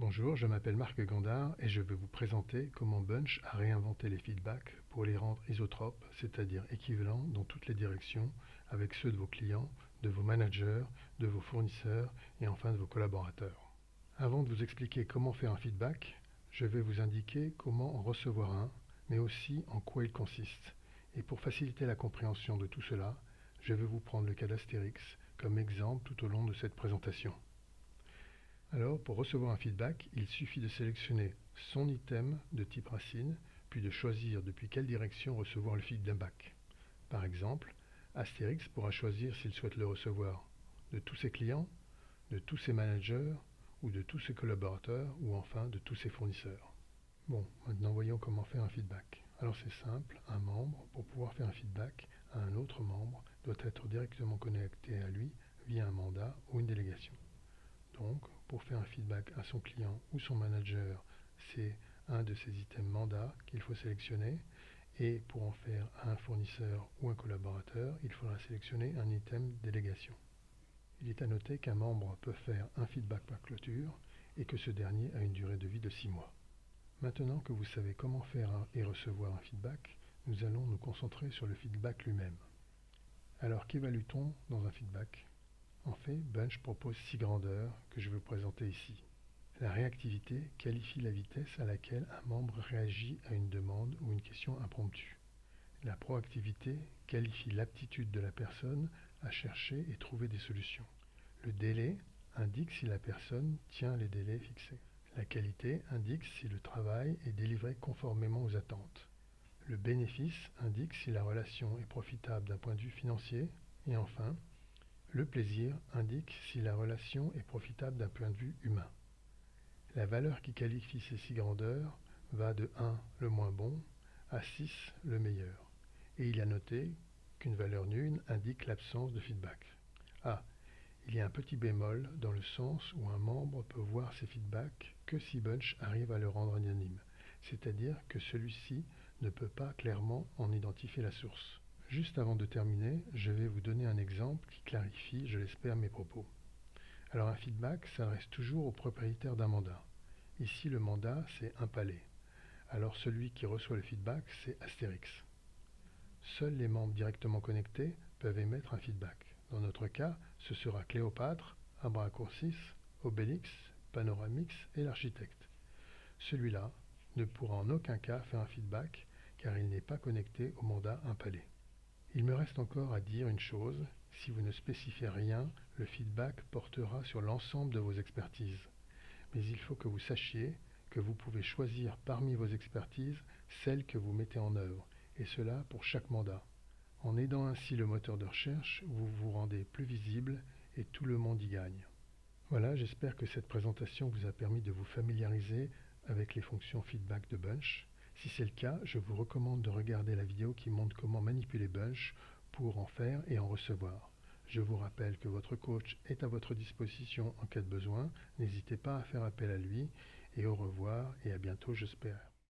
Bonjour, je m'appelle Marc Gandard et je vais vous présenter comment Bunch a réinventé les feedbacks pour les rendre isotropes, c'est-à-dire équivalents dans toutes les directions avec ceux de vos clients, de vos managers, de vos fournisseurs et enfin de vos collaborateurs. Avant de vous expliquer comment faire un feedback, je vais vous indiquer comment en recevoir un, mais aussi en quoi il consiste. Et pour faciliter la compréhension de tout cela, je vais vous prendre le cas d'Astérix comme exemple tout au long de cette présentation. Alors, pour recevoir un feedback, il suffit de sélectionner son item de type racine, puis de choisir depuis quelle direction recevoir le feedback. Par exemple, Astérix pourra choisir s'il souhaite le recevoir de tous ses clients, de tous ses managers, ou de tous ses collaborateurs, ou enfin de tous ses fournisseurs. Bon, maintenant voyons comment faire un feedback. Alors c'est simple, un membre, pour pouvoir faire un feedback à un autre membre, doit être directement connecté à lui via un mandat ou une délégation. Donc, pour faire un feedback à son client ou son manager, c'est un de ces items mandats qu'il faut sélectionner. Et pour en faire à un fournisseur ou un collaborateur, il faudra sélectionner un item délégation. Il est à noter qu'un membre peut faire un feedback par clôture et que ce dernier a une durée de vie de 6 mois. Maintenant que vous savez comment faire et recevoir un feedback, nous allons nous concentrer sur le feedback lui-même. Alors qu'évalue-t-on dans un feedback ? En fait, Bunch propose 6 grandeurs que je vais vous présenter ici. La réactivité qualifie la vitesse à laquelle un membre réagit à une demande ou une question impromptue. La proactivité qualifie l'aptitude de la personne à chercher et trouver des solutions. Le délai indique si la personne tient les délais fixés. La qualité indique si le travail est délivré conformément aux attentes. Le bénéfice indique si la relation est profitable d'un point de vue financier. Et enfin, le plaisir indique si la relation est profitable d'un point de vue humain. La valeur qui qualifie ces 6 grandeurs va de 1 le moins bon à 6 le meilleur. Et il est à noter qu'une valeur nulle indique l'absence de feedback. Ah, il y a un petit bémol dans le sens où un membre peut voir ses feedbacks que si Bunch arrive à le rendre anonyme, c'est-à-dire que celui-ci ne peut pas clairement en identifier la source. Juste avant de terminer, je vais vous donner un exemple qui clarifie, je l'espère, mes propos. Alors un feedback s'adresse toujours au propriétaire d'un mandat. Ici, le mandat, c'est un palais. Alors celui qui reçoit le feedback, c'est Astérix. Seuls les membres directement connectés peuvent émettre un feedback. Dans notre cas, ce sera Cléopâtre, Abracourcis, Obélix, Panoramix et l'architecte. Celui-là ne pourra en aucun cas faire un feedback car il n'est pas connecté au mandat impalé. Il me reste encore à dire une chose, si vous ne spécifiez rien, le feedback portera sur l'ensemble de vos expertises. Mais il faut que vous sachiez que vous pouvez choisir parmi vos expertises celles que vous mettez en œuvre, et cela pour chaque mandat. En aidant ainsi le moteur de recherche, vous vous rendez plus visible et tout le monde y gagne. Voilà, j'espère que cette présentation vous a permis de vous familiariser avec les fonctions feedback de Bunch. Si c'est le cas, je vous recommande de regarder la vidéo qui montre comment manipuler Bunch pour en faire et en recevoir. Je vous rappelle que votre coach est à votre disposition en cas de besoin. N'hésitez pas à faire appel à lui et au revoir et à bientôt, j'espère.